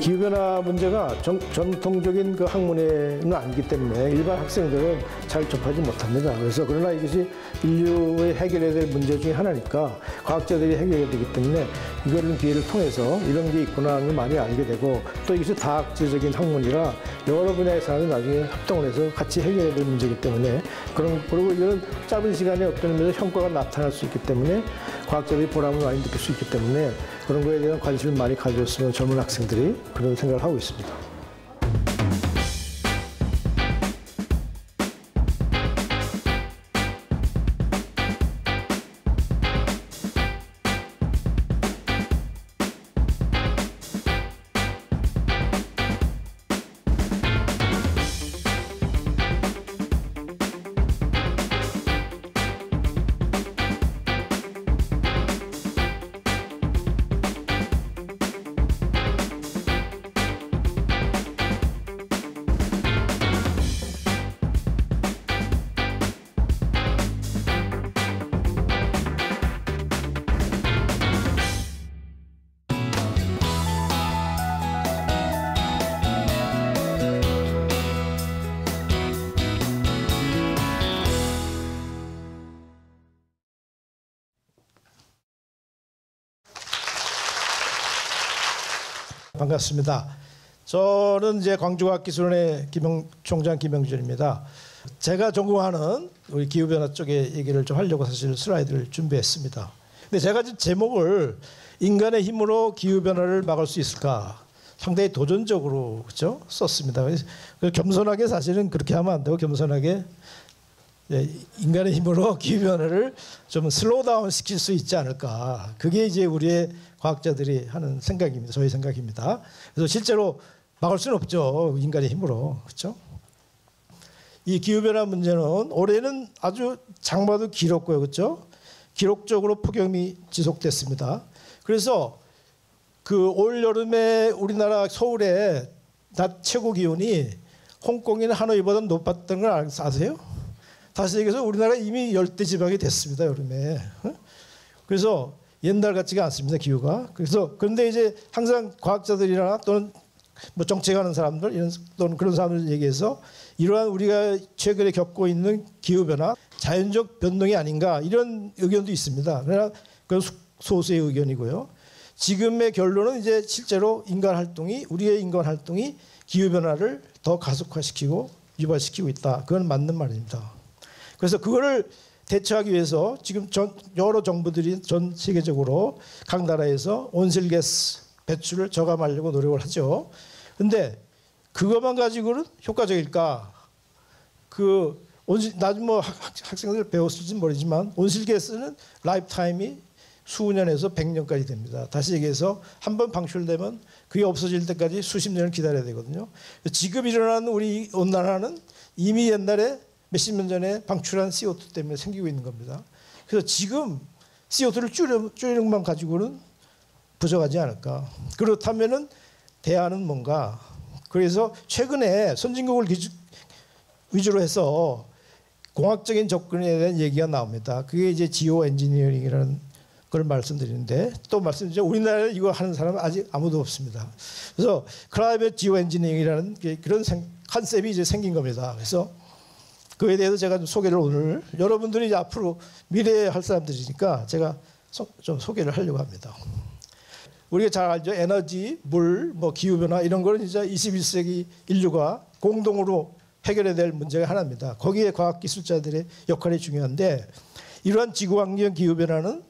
기후변화 문제가 전통적인 그 학문에는 아니기 때문에 일반 학생들은 잘 접하지 못합니다. 그래서 그러나 이것이 인류의 해결해야 될 문제 중에 하나니까 과학자들이 해결해야 되기 때문에 이런 기회를 통해서 이런 게 있구나 하는 걸 많이 알게 되고, 또 이것이 다학제적인 학문이라 여러 분야의 사람이 나중에 협동을 해서 같이 해결해야 될 문제이기 때문에 그리고 이런 짧은 시간에 어떤 의미에서 성과가 나타날 수 있기 때문에 과학자들이 보람을 많이 느낄 수 있기 때문에 그런 거에 대한 관심을 많이 가졌으면 젊은 학생들이 그런 생각을 하고 있습니다. 반갑습니다. 저는 이제 광주과학기술원의 총장 김영준입니다. 제가 전공하는 우리 기후변화 쪽의 얘기를 좀 하려고 사실 슬라이드를 준비했습니다. 근데 제가 제목을 인간의 힘으로 기후변화를 막을 수 있을까? 상당히 도전적으로 그렇죠? 썼습니다. 겸손하게 사실은 그렇게 하면 안 되고 겸손하게 인간의 힘으로 기후변화를 좀 슬로우 다운 시킬 수 있지 않을까. 그게 이제 우리의 과학자들이 하는 생각입니다. 저희 생각입니다. 그래서 실제로 막을 수는 없죠. 인간의 힘으로. 그렇죠? 이 기후변화 문제는 올해는 아주 장마도 길었고요. 그렇죠? 기록적으로 폭염이 지속됐습니다. 그래서 그 올 여름에 우리나라 서울의 낮 최고 기온이 홍콩이나 하노이보다 높았던 걸 아세요? 다시 얘기해서 우리나라 이미 열대 지방이 됐습니다. 여름에. 그래서 옛날 같지가 않습니다. 기후가. 그런데 이제 항상 과학자들이나 또는 뭐 정책하는 사람들 또는 그런 사람들 얘기해서 이러한 우리가 최근에 겪고 있는 기후 변화, 자연적 변동이 아닌가 이런 의견도 있습니다. 그러나 그건 소수의 의견이고요. 지금의 결론은 이제 실제로 우리의 인간 활동이 기후 변화를 더 가속화시키고 유발시키고 있다. 그건 맞는 말입니다. 그래서 그거를 대처하기 위해서 지금 여러 정부들이 전 세계적으로 각 나라에서 온실가스 배출을 저감하려고 노력을 하죠. 그런데 그것만 가지고는 효과적일까? 나중 뭐 학생들 배웠을지 모르지만 온실가스는 라이프 타임이 수년에서 100년까지 됩니다. 다시 얘기해서 한번 방출되면 그게 없어질 때까지 수십 년을 기다려야 되거든요. 지금 일어나는 우리 온난화는 이미 옛날에 몇십 년 전에 방출한 CO2 때문에 생기고 있는 겁니다. 그래서 지금 CO2를 줄이는 것만 가지고는 부족하지 않을까. 그렇다면은 대안은 뭔가. 그래서 최근에 선진국을 위주로 해서 공학적인 접근에 대한 얘기가 나옵니다. 그게 이제 지오 엔지니어링이라는 걸 말씀드리는데 또 말씀드리죠. 우리나라에 이거 하는 사람은 아직 아무도 없습니다. 그래서 클라이메트 지오 엔지니어링이라는 그런 컨셉이 이제 생긴 겁니다. 그래서 그에 대해서 제가 좀 소개를 오늘 여러분들이 이제 앞으로 미래에 할 사람들이니까 제가 좀 소개를 하려고 합니다. 우리가 잘 알죠. 에너지, 물, 뭐 기후변화 이런 거는 이제 21세기 인류가 공동으로 해결해야 될 문제가 하나입니다. 거기에 과학기술자들의 역할이 중요한데 이러한 지구환경 기후변화는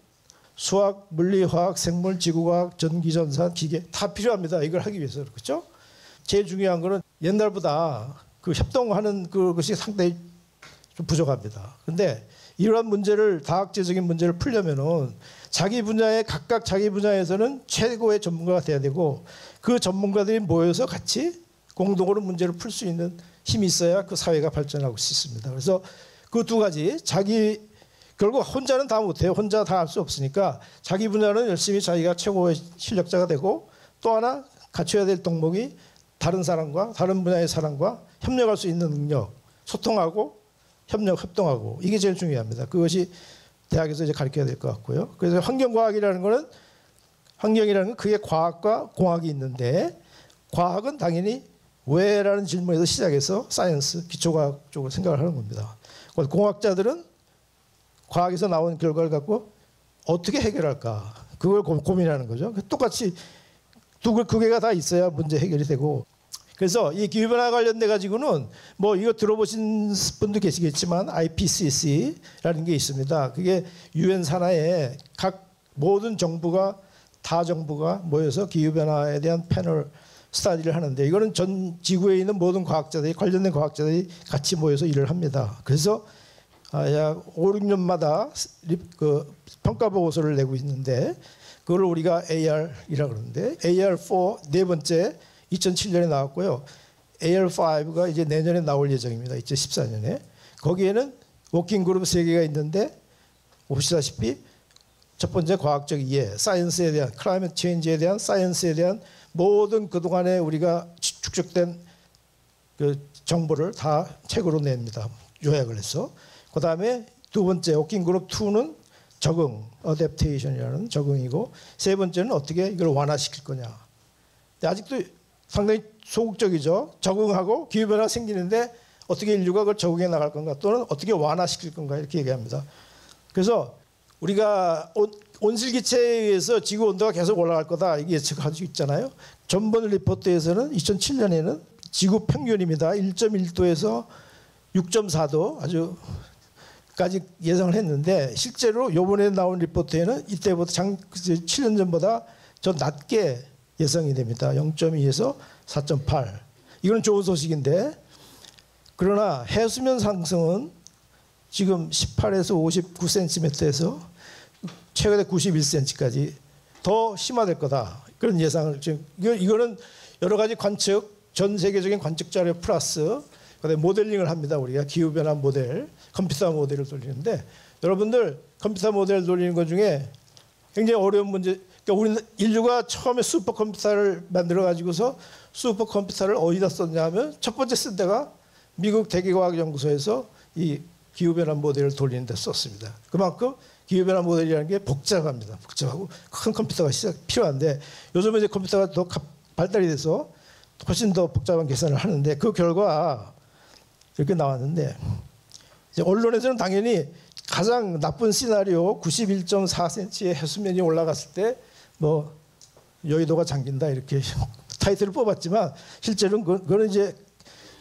수학, 물리, 화학, 생물, 지구과학, 전기, 전산, 기계 다 필요합니다. 이걸 하기 위해서. 그렇죠? 제일 중요한 거는 옛날보다 그 협동하는 그것이 상당히 좀 부족합니다. 그런데 이러한 문제를 다학제적인 문제를 풀려면은 각각 자기 분야에서는 최고의 전문가가 돼야 되고 그 전문가들이 모여서 같이 공동으로 문제를 풀 수 있는 힘이 있어야 그 사회가 발전하고 있습니다. 그래서 그 두 가지 결국 혼자는 다 못해요. 혼자 다 할 수 없으니까 자기 분야는 열심히 자기가 최고의 실력자가 되고 또 하나 갖춰야 될 덕목이 다른 사람과 다른 분야의 사람과 협력할 수 있는 능력, 소통하고 협동하고 이게 제일 중요합니다. 그것이 대학에서 이제 가르쳐야 될 것 같고요. 그래서 환경이라는 건 그게 과학과 공학이 있는데 과학은 당연히 왜라는 질문에서 시작해서 사이언스, 기초과학 쪽으로 생각을 하는 겁니다. 공학자들은 과학에서 나온 결과를 갖고 어떻게 해결할까 그걸 고민하는 거죠. 똑같이 두 개가 다 있어야 문제 해결이 되고. 그래서 이 기후변화 관련돼 가지고는 뭐 이거 들어보신 분도 계시겠지만 IPCC라는 게 있습니다. 그게 유엔 산하에 각 모든 정부가 다 정부가 모여서 기후변화에 대한 패널 스터디를 하는데, 이거는 전 지구에 있는 모든 과학자들이, 관련된 과학자들이 같이 모여서 일을 합니다. 그래서 약 5, 6년마다 그 평가 보고서를 내고 있는데, 그걸 우리가 AR이라고 그러는데, AR4 네 번째 2007년에 나왔고요. AR5가 이제 내년에 나올 예정입니다. 2014년에. 거기에는 워킹 그룹 3개가 있는데, 보시다시피 첫 번째 과학적 이해, 사이언스에 대한, 클라이밋 체인지에 대한, 사이언스에 대한 모든 그동안에 우리가 축적된 그 정보를 다 책으로 냅니다. 요약을 해서. 그 다음에 두 번째 워킹 그룹 2는 적응, 어댑테이션이라는 적응이고, 세 번째는 어떻게 이걸 완화시킬 거냐. 근데 아직도 상당히 소극적이죠. 적응하고 기후변화가 생기는데 어떻게 인류가 그걸 적응해 나갈 건가, 또는 어떻게 완화시킬 건가, 이렇게 얘기합니다. 그래서 우리가 온실기체에 의해서 지구 온도가 계속 올라갈 거다, 이게 예측하고 있잖아요. 전번 리포트에서는 2007년에는 지구 평균입니다. 1.1도에서 6.4도 아주까지 예상을 했는데, 실제로 이번에 나온 리포트에는 이때보다 7년 전보다 더 낮게 예상이 됩니다. 0.2에서 4.8. 이건 좋은 소식인데, 그러나 해수면 상승은 지금 18에서 59cm에서 최근에 91cm까지 더 심화될 거다, 그런 예상을 지금. 이거는 여러 가지 관측, 전 세계적인 관측 자료 플러스 그다음에 모델링을 합니다. 우리가 기후변화 모델, 컴퓨터 모델을 돌리는데, 여러분들 컴퓨터 모델 돌리는 것 중에 굉장히 어려운 문제. 그러니까 우리는 인류가 처음에 슈퍼컴퓨터를 만들어 가지고서 슈퍼컴퓨터를 어디다 썼냐 하면, 첫 번째 쓴 데가 미국 대기과학연구소에서 이 기후변화 모델을 돌리는 데 썼습니다. 그만큼 기후변화 모델이라는 게 복잡합니다. 복잡하고 큰 컴퓨터가 필요한데, 요즘은 이제 컴퓨터가 더 발달이 돼서 훨씬 더 복잡한 계산을 하는데, 그 결과 이렇게 나왔는데, 이제 언론에서는 당연히 가장 나쁜 시나리오 91.4cm의 해수면이 올라갔을 때 뭐 여의도가 잠긴다, 이렇게 타이틀을 뽑았지만, 실제로는 그거는 이제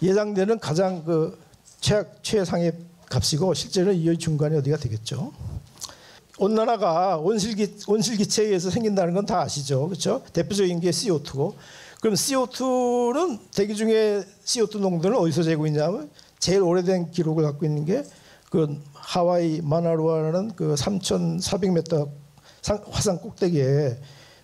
예상되는 가장 그 최상의 값이고, 실제로는 이 중간에 어디가 되겠죠. 온난화가 온실기체에 의해서 생긴다는 건 다 아시죠, 그렇죠? 대표적인 게 CO2고, 그럼 CO2는 대기 중에 CO2 농도는 어디서 재고 있냐면, 제일 오래된 기록을 갖고 있는 게 그 하와이 마나루아라는 그 3,400m 화산 꼭대기에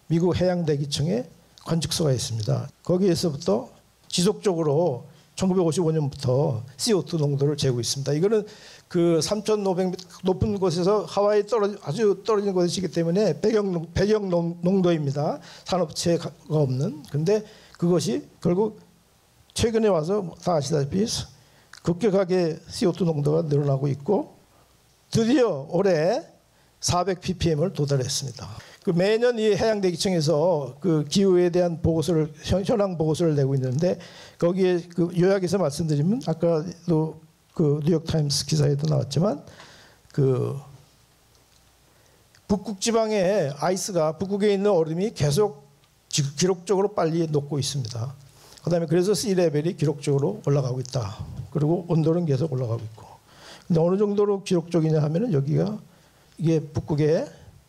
미국 해양대기청에 관측소가 있습니다. 거기에서부터 지속적으로 1955년부터 CO2 농도를 재고 있습니다. 이거는 그 3,500m 높은 곳에서 하와이 아주 떨어진 곳이기 때문에 배경 농도입니다. 산업체가 없는. 근데 그것이 결국 최근에 와서 다 아시다시피 급격하게 CO2 농도가 늘어나고 있고, 드디어 올해 400ppm을 도달했습니다. 그 매년 이 해양대기청에서 그 기후에 대한 보고서를, 현황 보고서를 내고 있는데, 거기에 그 요약해서 말씀드리면, 아까도 그 뉴욕타임스 기사에도 나왔지만, 그 북극 지방의 아이스가, 북극에 있는 얼음이 계속 기록적으로 빨리 녹고 있습니다. 그다음에 그래서 씨레벨이 기록적으로 올라가고 있다. 그리고 온도는 계속 올라가고 있고. 근데 어느 정도로 기록적이냐 하면은, 여기가 이게 북극에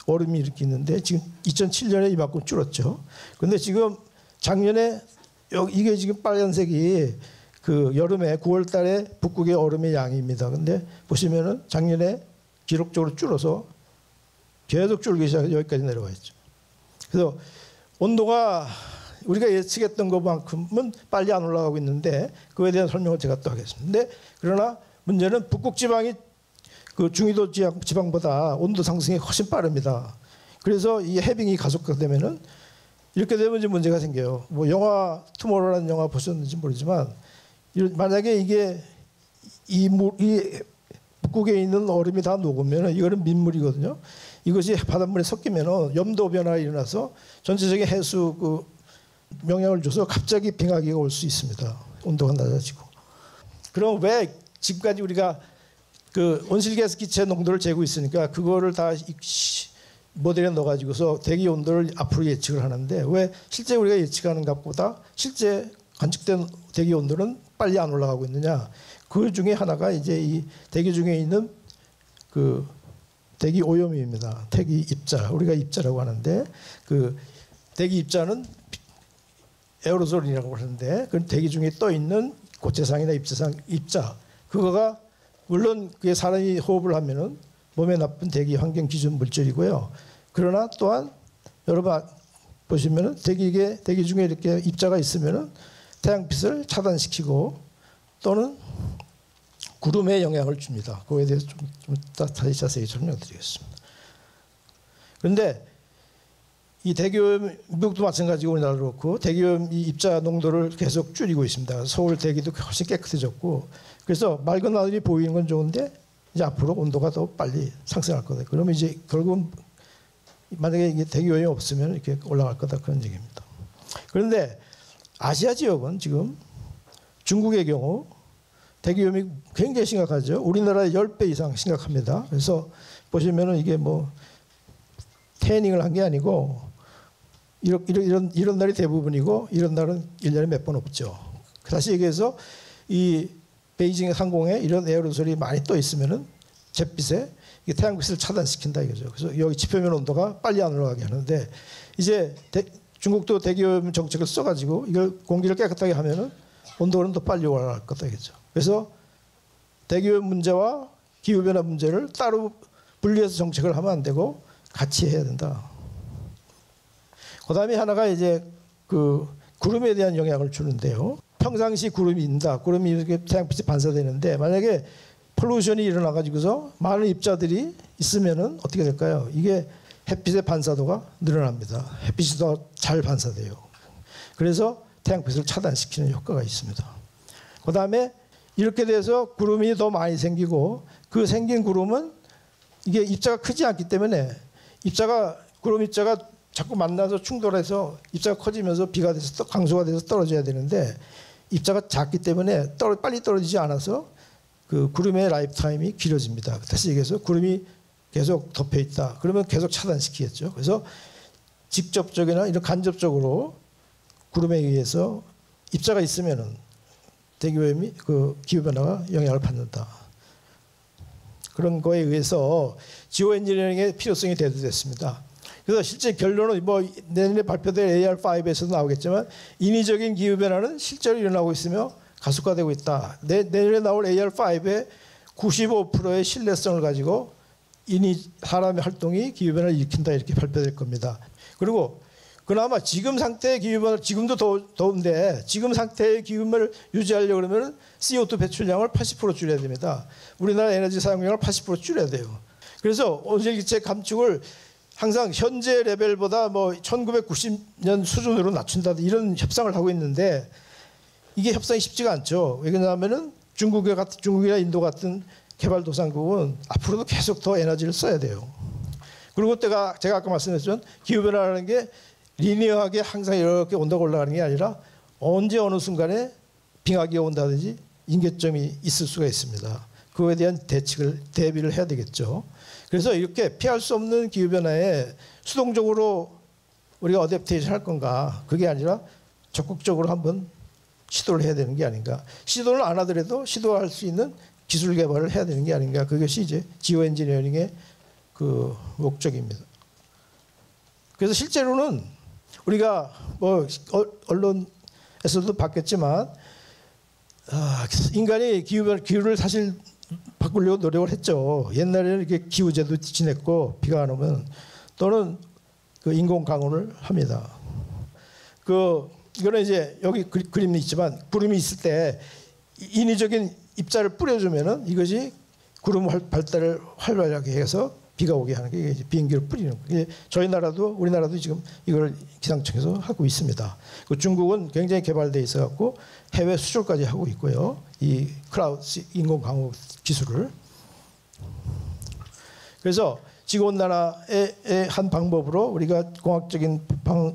얼음이 이렇게 있는데, 지금 2007년에 이만큼 줄었죠. 근데 지금 작년에 이게 지금 빨간색이 그 여름에 9월 달에 북극의 얼음의 양입니다. 근데 보시면은 작년에 기록적으로 줄어서 계속 줄기 시작해서 여기까지 내려와 있죠. 그래서 온도가 우리가 예측했던 것만큼은 빨리 안 올라가고 있는데, 그에 대한 설명을 제가 또 하겠습니다. 근데 그러나 문제는 북극 지방이 그 중위도 지방보다 온도 상승이 훨씬 빠릅니다. 그래서 이 해빙이 가속화되면은 이렇게 되면 이제 문제가 생겨요. 뭐 영화 투모로우라는 영화 보셨는지 모르지만, 만약에 이게 이 북극에 있는 얼음이 다 녹으면 이거는 민물이거든요. 이것이 바닷물에 섞이면 염도 변화가 일어나서 전체적인 해수 그 영향을 줘서 갑자기 빙하기가 올 수 있습니다. 온도가 낮아지고. 그럼 왜 지금까지 우리가 그 온실가스 기체 농도를 재고 있으니까 그거를 다 모델에 넣어가지고서 대기 온도를 앞으로 예측을 하는데 왜 실제 우리가 예측하는 것보다 실제 관측된 대기 온도는 빨리 안 올라가고 있느냐? 그 중에 하나가 이제 이 대기 중에 있는 그 대기 오염입니다. 대기 입자, 우리가 입자라고 하는데 그 대기 입자는 에어로졸이라고 하는데 그 대기 중에 떠 있는 고체상이나 입자 그거가 물론 그게 사람이 호흡을 하면은 몸에 나쁜 대기 환경 기준 물질이고요. 그러나 또한 여러분 보시면은 대기 중에 이렇게 입자가 있으면은 태양빛을 차단시키고 또는 구름에 영향을 줍니다. 그거에 대해서 좀 다시 자세히 설명드리겠습니다. 그런데 이 대기오염 미국도 마찬가지고 우리나라도 그렇고 대기오염 이 입자 농도를 계속 줄이고 있습니다. 서울 대기도 훨씬 깨끗해졌고 그래서 맑은 하늘이 보이는 건 좋은데 이제 앞으로 온도가 더 빨리 상승할 거다. 그러면 이제 결국은 만약에 이게 대기오염이 없으면 이렇게 올라갈 거다 그런 얘기입니다. 그런데 아시아 지역은 지금 중국의 경우 대기오염이 굉장히 심각하죠. 우리나라의 10배 이상 심각합니다. 그래서 보시면은 이게 뭐 태닝을 한 게 아니고 이런 날이 대부분이고 이런 날은 1년에 몇 번 없죠. 다시 얘기해서 이 베이징 상공에 이런 에어로솔이 많이 떠 있으면은 잿빛에 이게 태양빛을 차단시킨다 이거죠. 그래서 여기 지표면 온도가 빨리 안 올라가게 하는데 이제 중국도 대기오염 정책을 써가지고 이걸 공기를 깨끗하게 하면은 온도는 더 빨리 올라갈 거다 이거죠. 그래서 대기오염 문제와 기후변화 문제를 따로 분리해서 정책을 하면 안 되고 같이 해야 된다. 그다음에 하나가 이제 그 구름에 대한 영향을 주는데요. 평상시 구름이 있다. 구름이 이렇게 태양빛이 반사되는데 만약에 폴루션이 일어나 가지고서 많은 입자들이 있으면은 어떻게 될까요? 이게 햇빛의 반사도가 늘어납니다. 햇빛이 더 잘 반사돼요. 그래서 태양빛을 차단시키는 효과가 있습니다. 그다음에 이렇게 돼서 구름이 더 많이 생기고 그 생긴 구름은 이게 입자가 크지 않기 때문에 구름 입자가 자꾸 만나서 충돌해서 입자가 커지면서 비가 돼서 강수가 돼서 떨어져야 되는데 입자가 작기 때문에 빨리 떨어지지 않아서 그 구름의 라이프 타임이 길어집니다. 다시 얘기해서 구름이 계속 덮여 있다. 그러면 계속 차단시키겠죠. 그래서 직접적이나 이런 간접적으로 구름에 의해서 입자가 있으면은 대기오염이 그 기후 변화가 영향을 받는다. 그런 거에 의해서 지오 엔지니어링의 필요성이 대두됐습니다. 그래서 실제 결론은 뭐 내년에 발표될 AR5에서도 나오겠지만 인위적인 기후 변화는 실제로 일어나고 있으며 가속화되고 있다. 내년에 나올 AR5의 95%의 신뢰성을 가지고 사람의 활동이 기후 변화를 일으킨다 이렇게 발표될 겁니다. 그리고 그나마 지금 상태의 기후 변화 지금도 더운데 지금 상태의 기후 변화를 유지하려고 그러면 CO2 배출량을 80% 줄여야 됩니다. 우리나라 에너지 사용량을 80% 줄여야 돼요. 그래서 온실기체 감축을 항상 현재 레벨보다 뭐 1990년 수준으로 낮춘다 이런 협상을 하고 있는데 이게 협상이 쉽지가 않죠. 왜냐하면은 중국이나 인도 같은 개발도상국은 앞으로도 계속 더 에너지를 써야 돼요. 그리고 제가 아까 말씀드렸지만 기후변화라는 게 리니어하게 항상 이렇게 온도가 올라가는 게 아니라 언제 어느 순간에 빙하기가 온다든지 임계점이 있을 수가 있습니다. 그거에 대한 대비를 해야 되겠죠. 그래서 이렇게 피할 수 없는 기후변화에 수동적으로 우리가 어댑테이션 할 건가 그게 아니라 적극적으로 한번 시도를 해야 되는 게 아닌가. 시도를 안 하더라도 시도할 수 있는 기술 개발을 해야 되는 게 아닌가. 그것이 이제 지오 엔지니어링의 그 목적입니다. 그래서 실제로는 우리가 뭐 언론에서도 봤겠지만 인간이 기후를 사실 바꾸려고 노력을 했죠. 옛날에는 이렇게 기후제도 지냈고 비가 안 오면 또는 그 인공 강우를 합니다. 이거는 이제 여기 그림이 있지만 구름이 있을 때 인위적인 입자를 뿌려주면은 이것이 구름 발달을 활발하게 해서 비가 오게 하는 게 이제 비행기를 뿌리는 거예요. 우리나라도 지금 이걸 기상청에서 하고 있습니다. 그 중국은 굉장히 개발돼 있어갖고 해외 수출까지 하고 있고요. 이 클라우드 인공 강우 기술을. 그래서 지구온난화의 한 방법으로 우리가 공학적인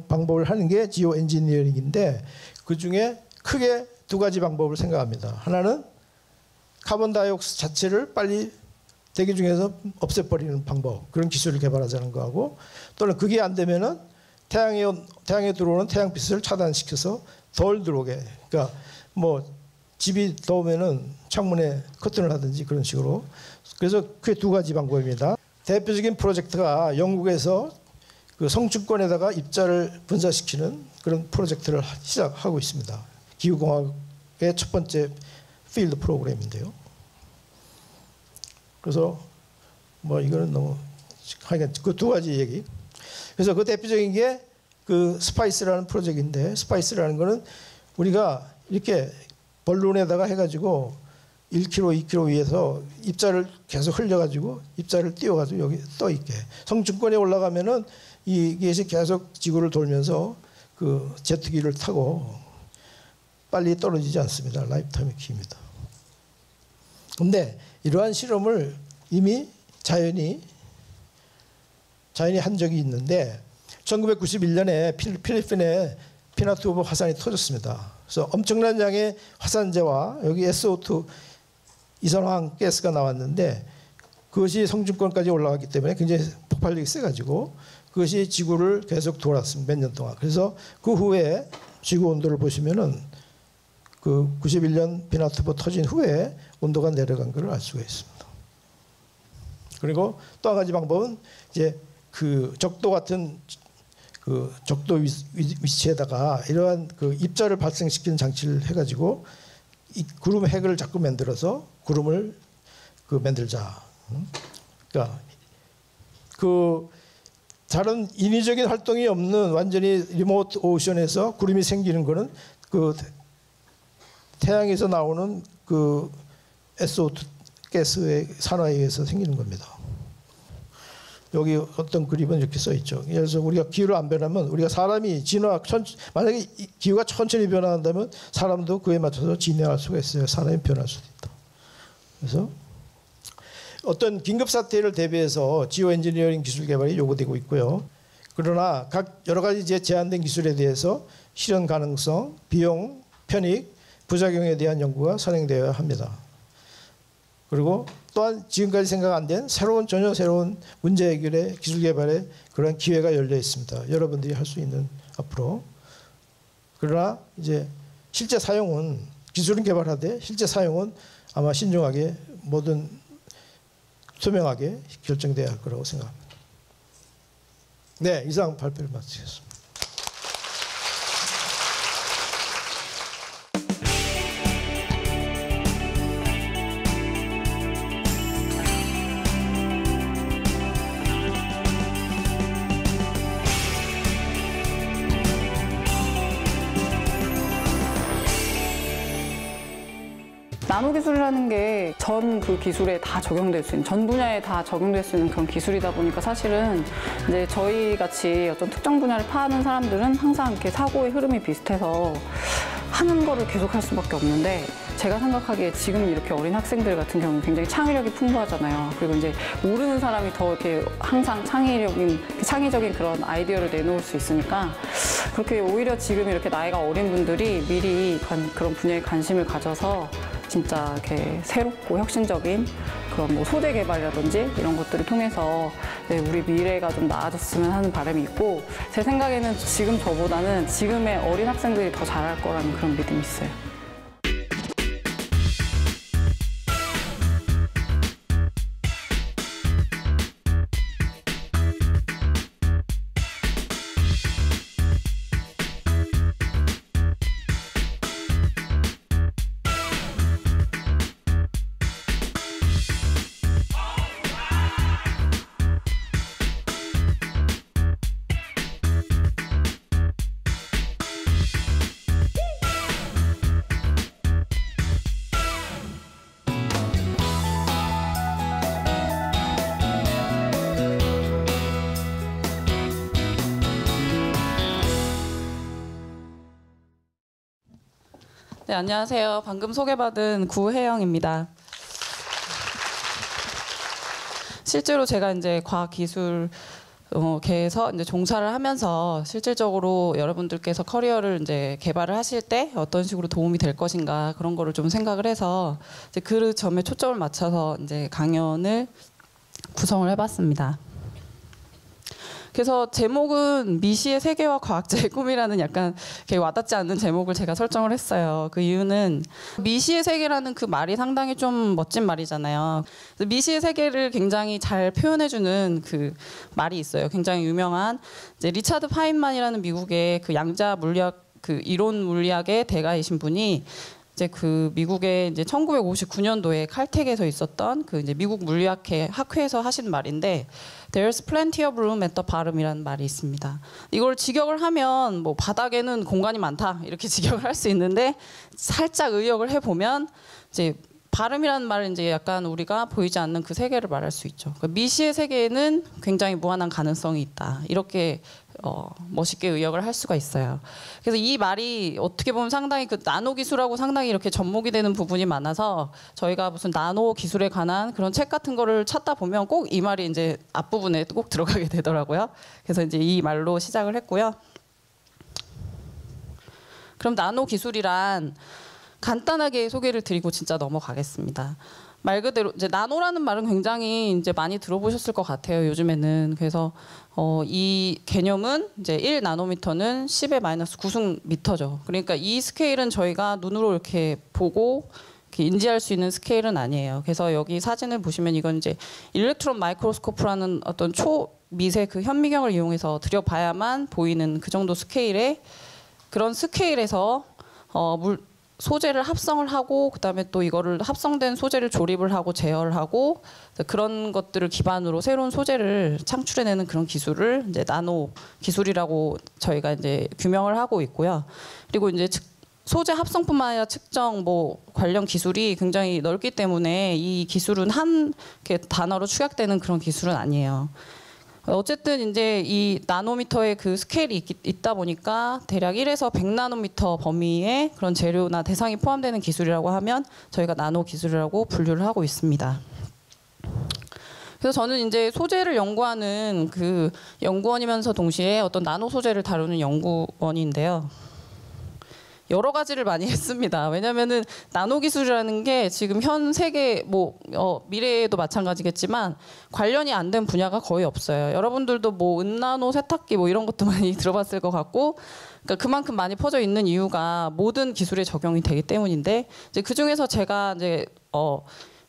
방법을 하는 게 지오 엔지니어링인데 그중에 크게 두 가지 방법을 생각합니다. 하나는 카본 다이옥사이드 자체를 빨리 대기 중에서 없애버리는 방법, 그런 기술을 개발하자는 거하고, 또는 그게 안 되면은 태양에 들어오는 태양빛을 차단시켜서 덜 들어오게. 그러니까 뭐 집이 더우면은 창문에 커튼을 하든지 그런 식으로. 그래서 그게 두 가지 방법입니다. 대표적인 프로젝트가 영국에서 그 성층권에다가 입자를 분사시키는 그런 프로젝트를 시작하고 있습니다. 기후공학의 첫 번째 필드 프로그램인데요. 그래서 뭐 이거는 너무 하여간 그 두 가지 얘기. 그래서 그 대표적인 게 그 스파이스라는 프로젝트인데, 스파이스라는 거는 우리가 이렇게 벌룬에다가 해가지고 1km, 2km 위에서 입자를 계속 흘려가지고 입자를 띄워가지고 여기 떠 있게. 성층권에 올라가면은 이것이 계속 지구를 돌면서 그 제트기를 타고 빨리 떨어지지 않습니다. 라이프타임의 키입니다. 근데 이러한 실험을 이미 자연이 한 적이 있는데 1991년에 필리핀에 피나투보 화산이 터졌습니다. 그래서 엄청난 양의 화산재와 여기 SO2 이산화황 가스가 나왔는데 그것이 성층권까지 올라갔기 때문에 굉장히 폭발력이 세가지고 그것이 지구를 계속 돌았습니다. 몇 년 동안. 그래서 그 후에 지구 온도를 보시면은 그 91년 피나투보 터진 후에 온도가 내려간 것을 알 수가 있습니다. 그리고 또 한 가지 방법은 이제 그 적도 같은 그 적도 위치에다가 이러한 그 입자를 발생시키는 장치를 해가지고 이 구름 핵을 자꾸 만들어서 구름을 그 만들자. 그러니까 그 다른 인위적인 활동이 없는 완전히 리모트 오션에서 구름이 생기는 거는 그 태양에서 나오는 그 SO2 가스의 산화에 의해서 생기는 겁니다. 여기 어떤 그림은 이렇게 써 있죠. 그래서 우리가 기후를 안 변하면 우리가 사람이 만약에 기후가 천천히 변화한다면 사람도 그에 맞춰서 진화할 수가 있어요. 사람이 변할 수도 있다. 그래서 어떤 긴급 사태를 대비해서 지오 엔지니어링 기술 개발이 요구되고 있고요. 그러나 각 여러 가지 이제 제한된 기술에 대해서 실현 가능성, 비용, 편익, 부작용에 대한 연구가 선행되어야 합니다. 그리고 또한 지금까지 생각 안 된 전혀 새로운 문제 해결의 기술 개발에 그런 기회가 열려 있습니다. 여러분들이 할 수 있는 앞으로. 그러나 이제 실제 사용은 기술은 개발하되 실제 사용은 아마 신중하게 모든 투명하게 결정돼야 할 거라고 생각합니다. 네, 이상 발표를 마치겠습니다. 나노 기술이라는 게 전 그 기술에 다 적용될 수 있는, 전 분야에 다 적용될 수 있는 그런 기술이다 보니까 사실은 이제 저희 같이 어떤 특정 분야를 파는 사람들은 항상 이렇게 사고의 흐름이 비슷해서 하는 거를 계속 할 수밖에 없는데, 제가 생각하기에 지금 이렇게 어린 학생들 같은 경우는 굉장히 창의력이 풍부하잖아요. 그리고 이제 모르는 사람이 더 이렇게 항상 창의적인 그런 아이디어를 내놓을 수 있으니까, 그렇게 오히려 지금 이렇게 나이가 어린 분들이 미리 그런 분야에 관심을 가져서 진짜 이렇게 새롭고 혁신적인 그런 뭐 소재 개발이라든지 이런 것들을 통해서 우리 미래가 좀 나아졌으면 하는 바람이 있고, 제 생각에는 지금 저보다는 지금의 어린 학생들이 더 잘할 거라는 그런 믿음이 있어요. 네, 안녕하세요. 방금 소개받은 구혜영입니다. 실제로 제가 이제 과학기술 계에서 이제 종사를 하면서 실질적으로 여러분들께서 커리어를 이제 개발을 하실 때 어떤 식으로 도움이 될 것인가 그런 거를 좀 생각을 해서 이제 그 점에 초점을 맞춰서 이제 강연을 구성을 해봤습니다. 그래서 제목은 미시의 세계와 과학자의 꿈이라는 약간 와닿지 않는 제목을 제가 설정을 했어요. 그 이유는 미시의 세계라는 그 말이 상당히 좀 멋진 말이잖아요. 미시의 세계를 굉장히 잘 표현해주는 그 말이 있어요. 굉장히 유명한 이제 리차드 파인만이라는 미국의 그 양자 물리학 그 이론 물리학의 대가이신 분이 이제 그 미국의 이제 1959년도에 칼텍에서 있었던 그 이제 미국 물리학회 학회에서 하신 말인데 There's plenty of room at the bottom이라는 말이 있습니다. 이걸 직역을 하면 뭐 바닥에는 공간이 많다 이렇게 직역을 할 수 있는데 살짝 의역을 해보면 이제 발음이라는 말은 이제 약간 우리가 보이지 않는 그 세계를 말할 수 있죠. 그러니까 미시의 세계에는 굉장히 무한한 가능성이 있다. 이렇게 멋있게 의역을 할 수가 있어요. 그래서 이 말이 어떻게 보면 상당히 그 나노 기술하고 상당히 이렇게 접목이 되는 부분이 많아서 저희가 무슨 나노 기술에 관한 그런 책 같은 거를 찾다 보면 꼭 이 말이 이제 앞부분에 꼭 들어가게 되더라고요. 그래서 이제 이 말로 시작을 했고요. 그럼 나노 기술이란 간단하게 소개를 드리고 진짜 넘어가겠습니다. 말 그대로 이제 나노라는 말은 굉장히 이제 많이 들어보셨을 것 같아요. 요즘에는. 그래서 이 개념은 이제 1나노미터는 10의 마이너스 9승미터죠. 그러니까 이 스케일은 저희가 눈으로 이렇게 보고 이렇게 인지할 수 있는 스케일은 아니에요. 그래서 여기 사진을 보시면 이건 이제 일렉트론 마이크로스코프라는 어떤 초미세 그 현미경을 이용해서 들여봐야만 보이는 그 정도 스케일의 그런 스케일에서 소재를 합성을 하고 그다음에 또 이거를 합성된 소재를 조립을 하고 제어를 하고 그런 것들을 기반으로 새로운 소재를 창출해내는 그런 기술을 이제 나노 기술이라고 저희가 이제 규명을 하고 있고요. 그리고 이제 소재 합성뿐만 아니라 측정 뭐 관련 기술이 굉장히 넓기 때문에 이 기술은 한 단어로 축약되는 그런 기술은 아니에요. 어쨌든 이제 이 나노미터의 그 스케일이 있다 보니까 대략 1에서 100나노미터 범위의 그런 재료나 대상이 포함되는 기술이라고 하면 저희가 나노 기술이라고 분류를 하고 있습니다. 그래서 저는 이제 소재를 연구하는 그 연구원이면서 동시에 어떤 나노 소재를 다루는 연구원인데요. 여러 가지를 많이 했습니다. 왜냐하면은 나노 기술이라는 게 지금 현 세계 미래에도 마찬가지겠지만 관련이 안 된 분야가 거의 없어요. 여러분들도 뭐 은나노 세탁기 뭐 이런 것도 많이 들어봤을 것 같고, 그러니까 그만큼 많이 퍼져 있는 이유가 모든 기술에 적용이 되기 때문인데 이제 그 중에서 제가 이제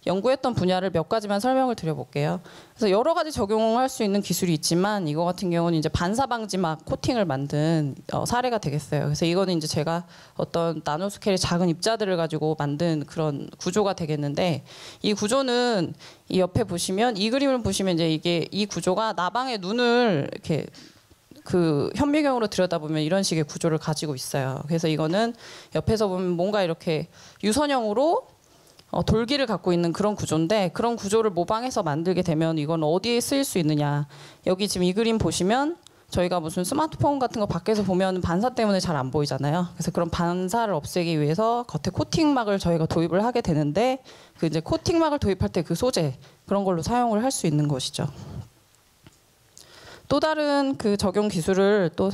연구했던 분야를 몇 가지만 설명을 드려볼게요. 그래서 여러 가지 적용할 수 있는 기술이 있지만 이거 같은 경우는 이제 반사 방지막 코팅을 만든 사례가 되겠어요. 그래서 이거는 이제 제가 어떤 나노 스케일의 작은 입자들을 가지고 만든 그런 구조가 되겠는데 이 구조는 이 옆에 보시면 이 그림을 보시면 이제 이게 이 구조가 나방의 눈을 이렇게 그 현미경으로 들여다보면 이런 식의 구조를 가지고 있어요. 그래서 이거는 옆에서 보면 뭔가 이렇게 유선형으로 돌기를 갖고 있는 그런 구조인데 그런 구조를 모방해서 만들게 되면 이건 어디에 쓰일 수 있느냐. 여기 지금 이 그림 보시면 저희가 무슨 스마트폰 같은 거 밖에서 보면 반사 때문에 잘 안 보이잖아요. 그래서 그런 반사를 없애기 위해서 겉에 코팅막을 저희가 도입을 하게 되는데 그 이제 코팅막을 도입할 때 그 소재 그런 걸로 사용을 할 수 있는 것이죠. 또 다른 그 적용 기술을 또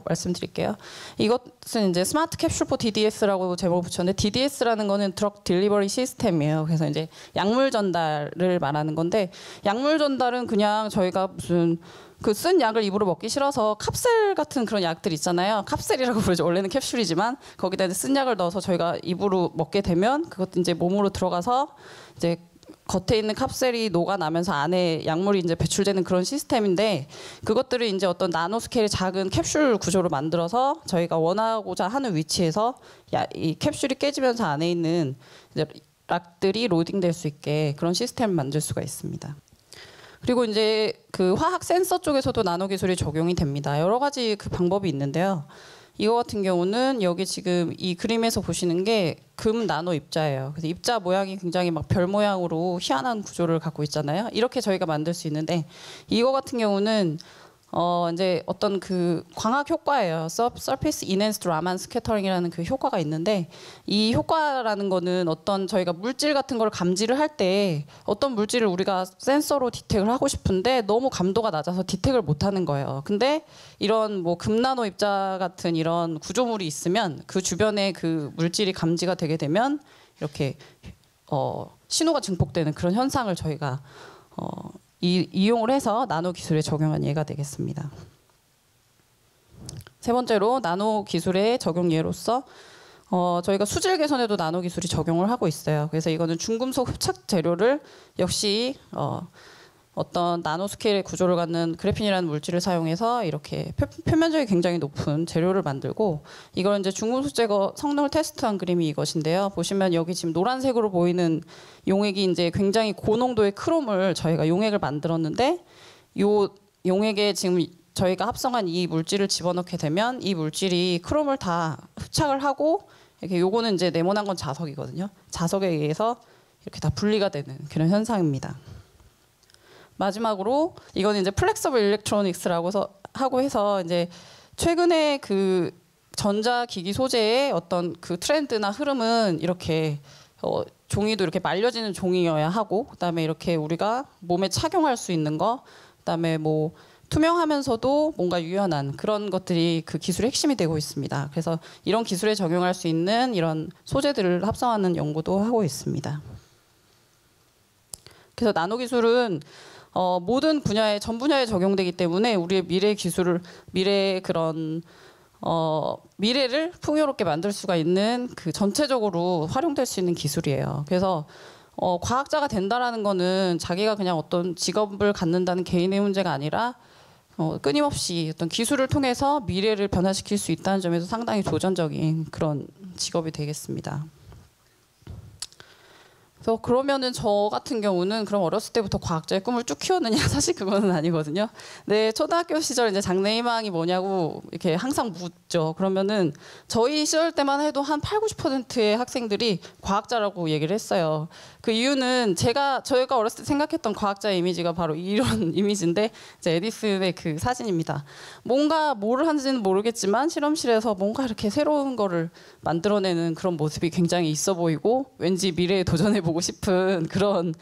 말씀드릴게요. 이것은 이제 스마트 캡슐 포 DDS라고 제목을 붙였는데 DDS라는 거는 드럭 딜리버리 시스템이에요. 그래서 이제 약물 전달을 말하는 건데 약물 전달은 그냥 저희가 무슨 그 쓴 약을 입으로 먹기 싫어서 캅셀 같은 그런 약들 있잖아요. 캅셀이라고 부르죠. 원래는 캡슐이지만 거기다 이제 쓴 약을 넣어서 저희가 입으로 먹게 되면 그것도 이제 몸으로 들어가서 이제 겉에 있는 캅셀이 녹아나면서 안에 약물이 이제 배출되는 그런 시스템인데 그것들을 이제 어떤 나노 스케일의 작은 캡슐 구조로 만들어서 저희가 원하고자 하는 위치에서 이 캡슐이 깨지면서 안에 있는 이제 락들이 로딩될 수 있게 그런 시스템을 만들 수가 있습니다. 그리고 이제 그 화학 센서 쪽에서도 나노 기술이 적용이 됩니다. 여러 가지 그 방법이 있는데요. 이거 같은 경우는 여기 지금 이 그림에서 보시는 게 금 나노 입자예요. 그래서 입자 모양이 굉장히 막 별 모양으로 희한한 구조를 갖고 있잖아요. 이렇게 저희가 만들 수 있는데 이거 같은 경우는 이제 어떤 그 광학 효과예요. Surface Enhanced Raman Scattering이라는 그 효과가 있는데 이 효과라는 거는 어떤 저희가 물질 같은 걸 감지를 할 때 어떤 물질을 우리가 센서로 디텍을 하고 싶은데 너무 감도가 낮아서 디텍을 못 하는 거예요. 근데 이런 뭐 금나노 입자 같은 이런 구조물이 있으면 그 주변에 그 물질이 감지가 되게 되면 이렇게 신호가 증폭되는 그런 현상을 저희가 이용을 해서 나노 기술에 적용한 예가 되겠습니다. 세 번째로 나노 기술의 적용 예로서 저희가 수질 개선에도 나노 기술이 적용을 하고 있어요. 그래서 이거는 중금속 흡착 재료를 역시 어떤 나노 스케일의 구조를 갖는 그래핀이라는 물질을 사용해서 이렇게 표면적이 굉장히 높은 재료를 만들고 이걸 이제 중금속 제거 성능을 테스트한 그림이 이것인데요. 보시면 여기 지금 노란색으로 보이는 용액이 이제 굉장히 고농도의 크롬을 저희가 용액을 만들었는데 요 용액에 지금 저희가 합성한 이 물질을 집어넣게 되면 이 물질이 크롬을 다 흡착을 하고 이렇게 요거는 이제 네모난 건 자석이거든요. 자석에 의해서 이렇게 다 분리가 되는 그런 현상입니다. 마지막으로 이거는 이제 플렉서블 일렉트로닉스라고 해서 이제 최근에 그 전자기기 소재의 어떤 그 트렌드나 흐름은 이렇게 종이도 이렇게 말려지는 종이여야 하고 그다음에 이렇게 우리가 몸에 착용할 수 있는 거 그다음에 뭐 투명하면서도 뭔가 유연한 그런 것들이 그 기술의 핵심이 되고 있습니다. 그래서 이런 기술에 적용할 수 있는 이런 소재들을 합성하는 연구도 하고 있습니다. 그래서 나노 기술은 모든 분야에 전 분야에 적용되기 때문에 우리의 미래 기술을 미래를 풍요롭게 만들 수가 있는 그 전체적으로 활용될 수 있는 기술이에요. 그래서 과학자가 된다라는 거는 자기가 그냥 어떤 직업을 갖는다는 개인의 문제가 아니라 끊임없이 어떤 기술을 통해서 미래를 변화시킬 수 있다는 점에서 상당히 도전적인 그런 직업이 되겠습니다. 그래서 그러면은 저 같은 경우는 그럼 어렸을 때부터 과학자의 꿈을 쭉 키웠느냐 사실 그거는 아니거든요. 네, 초등학교 시절 이제 장래희망이 뭐냐고 이렇게 항상 묻죠. 그러면은 저희 시절 때만 해도 한 80~90%의 학생들이 과학자라고 얘기를 했어요. 그 이유는 저희가 어렸을 때 생각했던 과학자의 이미지가 바로 이런 이미지인데 이제 에디슨의 그 사진입니다. 뭔가 뭐를 하는지는 모르겠지만 실험실에서 뭔가 이렇게 새로운 거를 만들어내는 그런 모습이 굉장히 있어 보이고 왠지 미래에 도전해보고 싶은 그런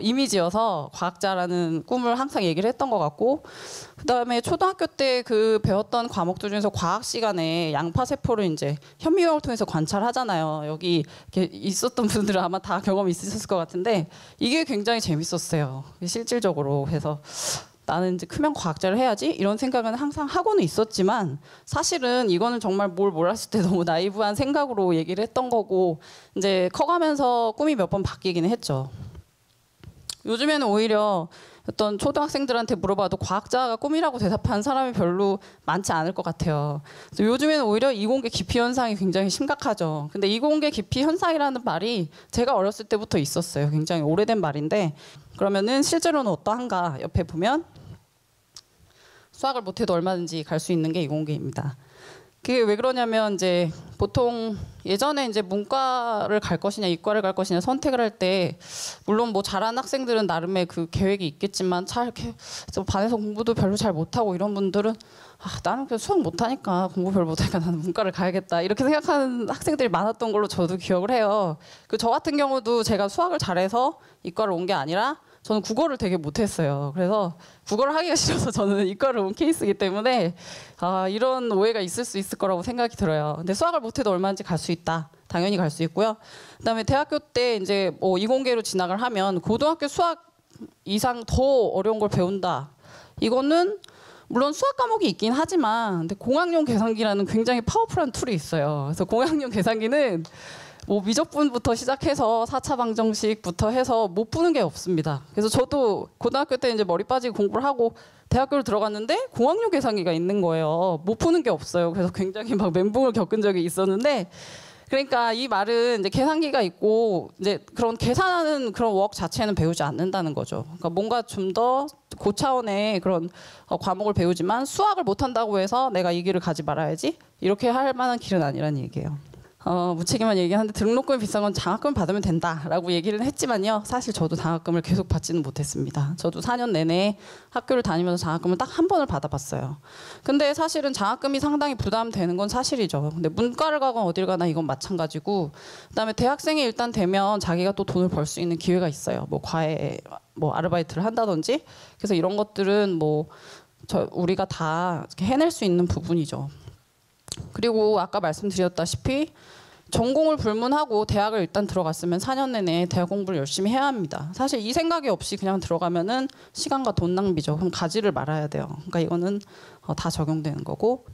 이미지여서 과학자라는 꿈을 항상 얘기를 했던 것 같고 그다음에 초등학교 때 그 배웠던 과목들 중에서 과학 시간에 양파 세포를 이제 현미경을 통해서 관찰하잖아요. 여기 이렇게 있었던 분들은 아마 다 경험이 있으셨을 것 같은데 이게 굉장히 재밌었어요. 실질적으로. 그래서 나는 이제 크면 과학자를 해야지 이런 생각은 항상 하고는 있었지만 사실은 이거는 정말 뭘 몰랐을 때 너무 나이브한 생각으로 얘기를 했던 거고 이제 커가면서 꿈이 몇 번 바뀌기는 했죠. 요즘에는 오히려 어떤 초등학생들한테 물어봐도 과학자가 꿈이라고 대답하는 사람이 별로 많지 않을 것 같아요. 그래서 요즘에는 오히려 이공계 기피 현상이 굉장히 심각하죠. 근데 이공계 기피 현상이라는 말이 제가 어렸을 때부터 있었어요. 굉장히 오래된 말인데 그러면은 실제로는 어떠한가 옆에 보면 수학을 못해도 얼마든지 갈 수 있는 게 이공계입니다. 그게 왜 그러냐면 이제 보통 예전에 이제 문과를 갈 것이냐 이과를 갈 것이냐 선택을 할 때 물론 뭐 잘하는 학생들은 나름의 그 계획이 있겠지만 잘 이렇게 반에서 공부도 별로 잘 못하고 이런 분들은 나는 그냥 수학 못하니까 공부 별로 못하니까 나는 문과를 가야겠다 이렇게 생각하는 학생들이 많았던 걸로 저도 기억을 해요. 저 같은 경우도 제가 수학을 잘해서 이과를 온 게 아니라 저는 국어를 되게 못했어요. 그래서 국어를 하기가 싫어서 저는 이과를 온 케이스이기 때문에 이런 오해가 있을 수 있을 거라고 생각이 들어요. 근데 수학을 못해도 얼마든지 갈 수 있다. 당연히 갈 수 있고요. 그다음에 대학교 때 이제 뭐 이공계로 진학을 하면 고등학교 수학 이상 더 어려운 걸 배운다. 이거는 물론 수학 과목이 있긴 하지만 근데 공학용 계산기라는 굉장히 파워풀한 툴이 있어요. 그래서 공학용 계산기는 뭐 미적분부터 시작해서 4차 방정식부터 해서 못 푸는 게 없습니다. 그래서 저도 고등학교 때 이제 머리 빠지게 공부를 하고 대학교를 들어갔는데 공학용 계산기가 있는 거예요. 못 푸는 게 없어요. 그래서 굉장히 막 멘붕을 겪은 적이 있었는데 그러니까 이 말은 이제 계산기가 있고 이제 그런 계산하는 그런 워크 자체는 배우지 않는다는 거죠. 그러니까 뭔가 좀 더 고차원의 그런 과목을 배우지만 수학을 못 한다고 해서 내가 이 길을 가지 말아야지 이렇게 할 만한 길은 아니라는 얘기예요. 무책임한 얘기하는데 등록금이 비싼 건 장학금 받으면 된다라고 얘기를 했지만요. 사실 저도 장학금을 계속 받지는 못했습니다. 저도 4년 내내 학교를 다니면서 장학금을 딱 한 번을 받아봤어요. 근데 사실은 장학금이 상당히 부담되는 건 사실이죠. 근데 문과를 가건 어딜 가나 이건 마찬가지고, 그다음에 대학생이 일단 되면 자기가 또 돈을 벌 수 있는 기회가 있어요. 뭐 과외, 뭐 아르바이트를 한다든지. 그래서 이런 것들은 뭐 우리가 다 해낼 수 있는 부분이죠. 그리고 아까 말씀드렸다시피 전공을 불문하고 대학을 일단 들어갔으면 4년 내내 대학 공부를 열심히 해야 합니다. 사실 이 생각이 없이 그냥 들어가면은 시간과 돈 낭비죠. 그럼 가지를 말아야 돼요. 그러니까 이거는 다 적용되는 거고,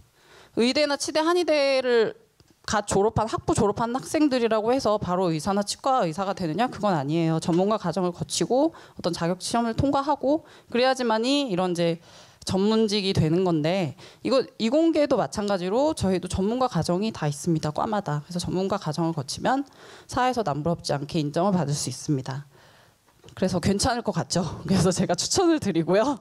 의대나 치대, 한의대를 학부 졸업한 학생들이라고 해서 바로 의사나 치과 의사가 되느냐? 그건 아니에요. 전문가 과정을 거치고 어떤 자격 시험을 통과하고 그래야지만이 이런 이제 전문직이 되는 건데, 이거 이공계도 마찬가지로 저희도 전문가 과정이 다 있습니다. 과마다. 그래서 전문가 과정을 거치면 사회에서 남부럽지 않게 인정을 받을 수 있습니다. 그래서 괜찮을 것 같죠. 그래서 제가 추천을 드리고요.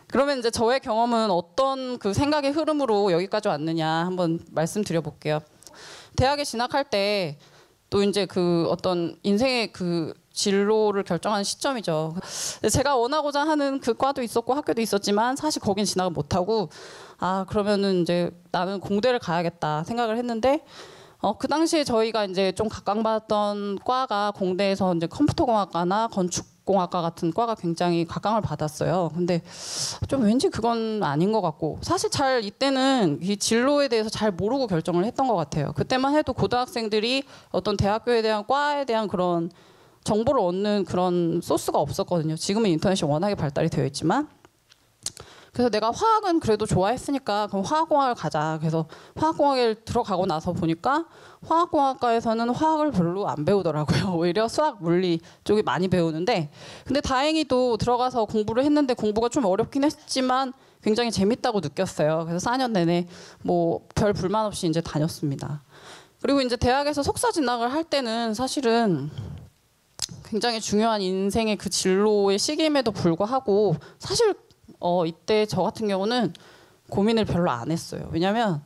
그러면 이제 저의 경험은 어떤 그 생각의 흐름으로 여기까지 왔느냐 한번 말씀드려 볼게요. 대학에 진학할 때 또 이제 그 어떤 인생의 그 진로를 결정하는 시점이죠. 제가 원하고자 하는 그 과도 있었고 학교도 있었지만 사실 거긴 진학을 못하고, 그러면은 이제 나는 공대를 가야겠다 생각을 했는데, 그 당시에 저희가 이제 좀 각광받았던 과가 공대에서 이제 컴퓨터공학과나 건축공학과 같은 과가 굉장히 각광을 받았어요. 근데 좀 왠지 그건 아닌 것 같고, 사실 잘 이때는 이 진로에 대해서 잘 모르고 결정을 했던 것 같아요. 그때만 해도 고등학생들이 어떤 대학교에 대한 과에 대한 그런 정보를 얻는 그런 소스가 없었거든요. 지금은 인터넷이 워낙에 발달이 되어 있지만. 그래서 내가 화학은 그래도 좋아했으니까 그럼 화학공학을 가자. 그래서 화학공학에 들어가고 나서 보니까 화학공학과에서는 화학을 별로 안 배우더라고요. 오히려 수학, 물리 쪽이 많이 배우는데, 근데 다행히도 들어가서 공부를 했는데 공부가 좀 어렵긴 했지만 굉장히 재밌다고 느꼈어요. 그래서 4년 내내 뭐 별 불만 없이 이제 다녔습니다. 그리고 이제 대학에서 석사 진학을 할 때는 사실은 굉장히 중요한 인생의 그 진로의 시기임에도 불구하고 사실 이때 저 같은 경우는 고민을 별로 안 했어요. 왜냐면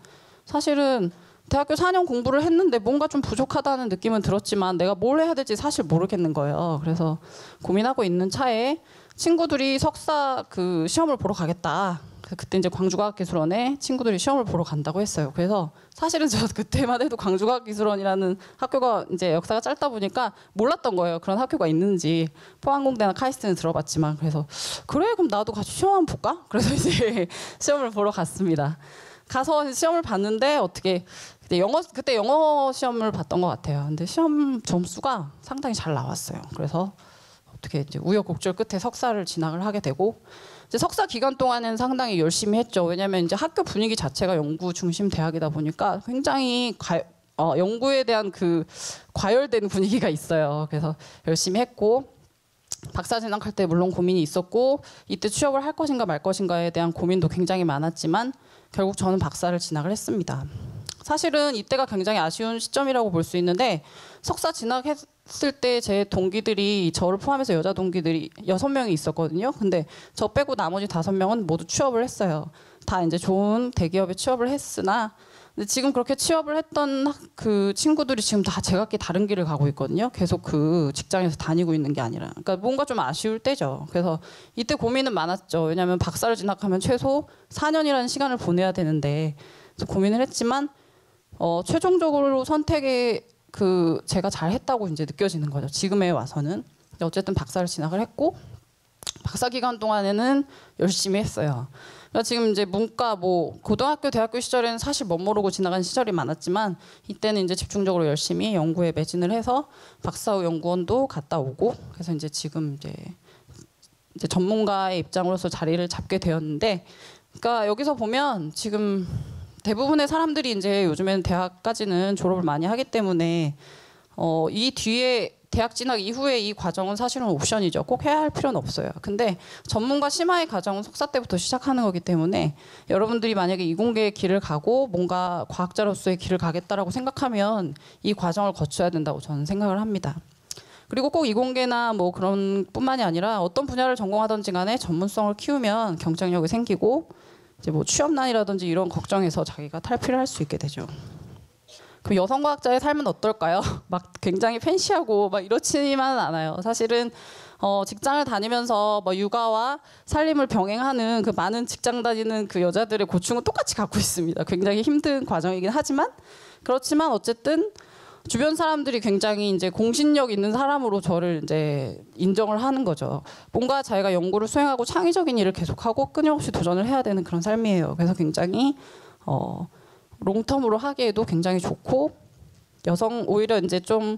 사실은 대학교 4년 공부를 했는데 뭔가 좀 부족하다는 느낌은 들었지만 내가 뭘 해야 될지 사실 모르겠는 거예요. 그래서 고민하고 있는 차에 친구들이 석사 그 시험을 보러 가겠다. 그때 이제 광주과학기술원에 친구들이 시험을 보러 간다고 했어요. 그래서 사실은 저 그때만 해도 광주과학기술원이라는 학교가 이제 역사가 짧다 보니까 몰랐던 거예요. 그런 학교가 있는지. 포항공대나 카이스트는 들어봤지만, 그래서 그래 그럼 나도 같이 시험 한번 볼까? 그래서 이제 시험을 보러 갔습니다. 가서 시험을 봤는데 그때 영어 시험을 봤던 것 같아요. 근데 시험 점수가 상당히 잘 나왔어요. 그래서 어떻게 이제 우여곡절 끝에 석사를 진학을 하게 되고, 이제 석사 기간 동안은 상당히 열심히 했죠. 왜냐하면 이제 학교 분위기 자체가 연구 중심 대학이다 보니까 굉장히 연구에 대한 그 과열된 분위기가 있어요. 그래서 열심히 했고, 박사 진학할 때 물론 고민이 있었고, 이때 취업을 할 것인가 말 것인가에 대한 고민도 굉장히 많았지만 결국 저는 박사를 진학을 했습니다. 사실은 이때가 굉장히 아쉬운 시점이라고 볼 수 있는데, 석사 진학했을 때 제 동기들이 저를 포함해서 여자 동기들이 6명이 있었거든요. 근데 저 빼고 나머지 5명은 모두 취업을 했어요. 다 이제 좋은 대기업에 취업을 했으나, 근데 지금 그렇게 취업을 했던 그 친구들이 지금 다 제각기 다른 길을 가고 있거든요. 계속 그 직장에서 다니고 있는 게 아니라. 그러니까 뭔가 좀 아쉬울 때죠. 그래서 이때 고민은 많았죠. 왜냐하면 박사를 진학하면 최소 4년이라는 시간을 보내야 되는데, 그래서 고민을 했지만 최종적으로 선택에 제가 잘했다고 이제 느껴지는 거죠. 지금에 와서는. 어쨌든 박사를 진학을 했고, 박사 기간 동안에는 열심히 했어요. 그러니까 지금 이제 문과 고등학교 대학교 시절에는 사실 멋모르고 지나간 시절이 많았지만, 이때는 이제 집중적으로 열심히 연구에 매진을 해서 박사 후 연구원도 갔다 오고, 그래서 이제 지금 이제 전문가의 입장으로서 자리를 잡게 되었는데, 그러니까 여기서 보면 지금 대부분의 사람들이 이제 요즘에는 대학까지는 졸업을 많이 하기 때문에 이 뒤에 대학 진학 이후에 이 과정은 사실은 옵션이죠. 꼭 해야 할 필요는 없어요. 근데 전문가 심화의 과정은 석사 때부터 시작하는 거기 때문에 여러분들이 만약에 이공계의 길을 가고 뭔가 과학자로서의 길을 가겠다라고 생각하면 이 과정을 거쳐야 된다고 저는 생각을 합니다. 그리고 꼭 이공계나 뭐 그런 뿐만이 아니라 어떤 분야를 전공하든지 간에 전문성을 키우면 경쟁력이 생기고, 이제 뭐 취업난이라든지 이런 걱정에서 자기가 탈피를 할 수 있게 되죠. 그럼 여성 과학자의 삶은 어떨까요? 막 굉장히 팬시하고 막 이렇지만은 않아요. 사실은 직장을 다니면서 뭐 육아와 살림을 병행하는 그 많은 직장 다니는 그 여자들의 고충은 똑같이 갖고 있습니다. 굉장히 힘든 과정이긴 하지만 그렇지만 어쨌든 주변 사람들이 굉장히 이제 공신력 있는 사람으로 저를 이제 인정을 하는 거죠. 뭔가 자기가 연구를 수행하고 창의적인 일을 계속하고 끊임없이 도전을 해야 되는 그런 삶이에요. 그래서 굉장히 롱텀으로 하기에도 굉장히 좋고 오히려 이제 좀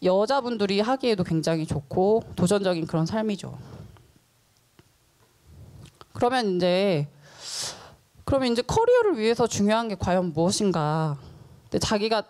여자분들이 하기에도 굉장히 좋고 도전적인 그런 삶이죠. 그러면 이제 커리어를 위해서 중요한 게 과연 무엇인가? 근데 자기가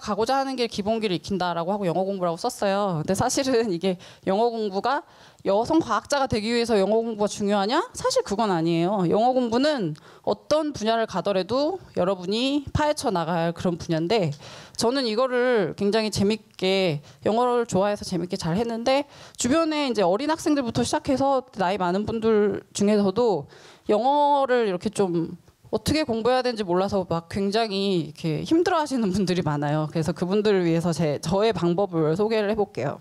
가고자 하는 길 기본기를 익힌다라고 하고 영어 공부라고 썼어요. 근데 사실은 이게 영어 공부가 여성 과학자가 되기 위해서 영어 공부가 중요하냐? 사실 그건 아니에요. 영어 공부는 어떤 분야를 가더라도 여러분이 파헤쳐 나갈 그런 분야인데 저는 이거를 굉장히 재밌게 영어를 좋아해서 재밌게 잘 했는데 주변에 이제 어린 학생들부터 시작해서 나이 많은 분들 중에서도 영어를 이렇게 좀 어떻게 공부해야 되는지 몰라서 막 굉장히 이렇게 힘들어하시는 분들이 많아요. 그래서 그분들을 위해서 저의 방법을 소개를 해볼게요.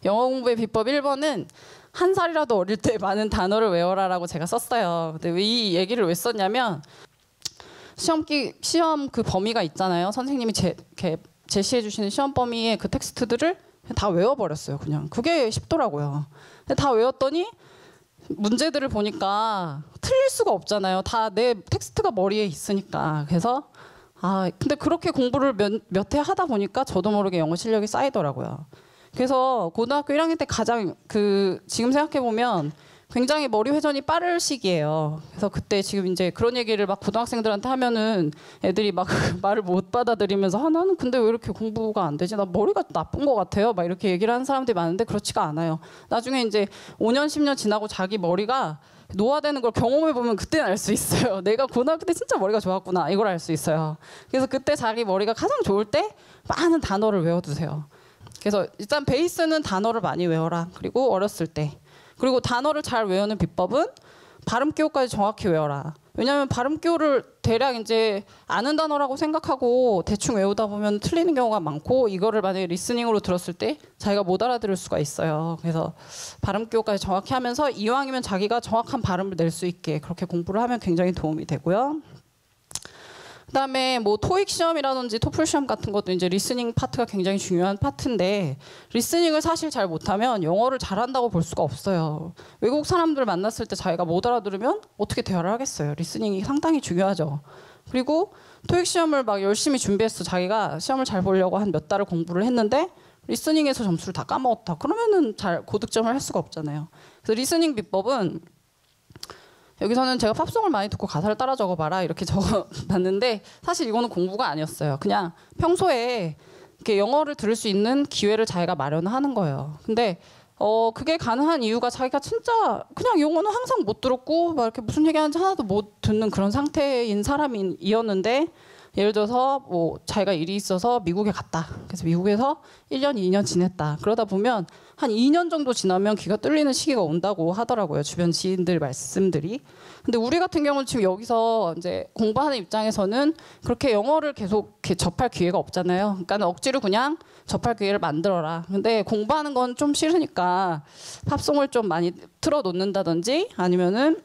영어 공부의 비법 1번은 한 살이라도 어릴 때 많은 단어를 외워라라고 제가 썼어요. 근데 이 얘기를 왜 썼냐면 시험 그 범위가 있잖아요. 선생님이 제시해 주시는 시험 범위의 그 텍스트들을 다 외워버렸어요. 그냥 그게 쉽더라고요. 근데 다 외웠더니 문제들을 보니까 틀릴 수가 없잖아요. 다 내 텍스트가 머리에 있으니까. 그래서 근데 그렇게 공부를 몇 해 하다 보니까 저도 모르게 영어 실력이 쌓이더라고요. 그래서 고등학교 1학년 때 가장 지금 생각해 보면 굉장히 머리 회전이 빠를 시기예요. 그래서 그때 지금 이제 그런 얘기를 막 고등학생들한테 하면은 애들이 막 말을 못 받아들이면서 나는 근데 왜 이렇게 공부가 안 되지? 나 머리가 나쁜 것 같아요. 막 이렇게 얘기를 하는 사람들이 많은데 그렇지가 않아요. 나중에 이제 5년 10년 지나고 자기 머리가 노화되는 걸 경험해 보면 그때는 알 수 있어요. 내가 고등학교 때 진짜 머리가 좋았구나 이걸 알 수 있어요. 그래서 그때 자기 머리가 가장 좋을 때 많은 단어를 외워두세요. 그래서 일단 베이스는 단어를 많이 외워라. 그리고 어렸을 때. 그리고 단어를 잘 외우는 비법은 발음 기호까지 정확히 외워라. 왜냐하면 발음 기호를 대략 이제 아는 단어라고 생각하고 대충 외우다 보면 틀리는 경우가 많고 이거를 만약에 리스닝으로 들었을 때 자기가 못 알아들을 수가 있어요. 그래서 발음 기호까지 정확히 하면서 이왕이면 자기가 정확한 발음을 낼 수 있게 그렇게 공부를 하면 굉장히 도움이 되고요. 그다음에 뭐 토익 시험이라든지 토플 시험 같은 것도 이제 리스닝 파트가 굉장히 중요한 파트인데 리스닝을 사실 잘 못하면 영어를 잘한다고 볼 수가 없어요. 외국 사람들 만났을 때 자기가 못 알아들으면 어떻게 대화를 하겠어요. 리스닝이 상당히 중요하죠. 그리고 토익 시험을 막 열심히 준비했어. 자기가 시험을 잘 보려고 한 몇 달을 공부를 했는데 리스닝에서 점수를 다 까먹었다. 그러면은 잘 고득점을 할 수가 없잖아요. 그래서 리스닝 비법은 여기서는 제가 팝송을 많이 듣고 가사를 따라 적어봐라 이렇게 적어봤는데 사실 이거는 공부가 아니었어요. 그냥 평소에 이렇게 영어를 들을 수 있는 기회를 자기가 마련하는 거예요. 근데 그게 가능한 이유가 자기가 진짜 그냥 영어는 항상 못 들었고 막 이렇게 무슨 얘기하는지 하나도 못 듣는 그런 상태인 사람이었는데 예를 들어서 뭐 자기가 일이 있어서 미국에 갔다. 그래서 미국에서 1년, 2년 지냈다. 그러다 보면 한 2년 정도 지나면 귀가 뚫리는 시기가 온다고 하더라고요. 주변 지인들 말씀들이. 근데 우리 같은 경우는 지금 여기서 이제 공부하는 입장에서는 그렇게 영어를 계속 이렇게 접할 기회가 없잖아요. 그러니까 억지로 그냥 접할 기회를 만들어라. 근데 공부하는 건 좀 싫으니까 팝송을 좀 많이 틀어놓는다든지 아니면은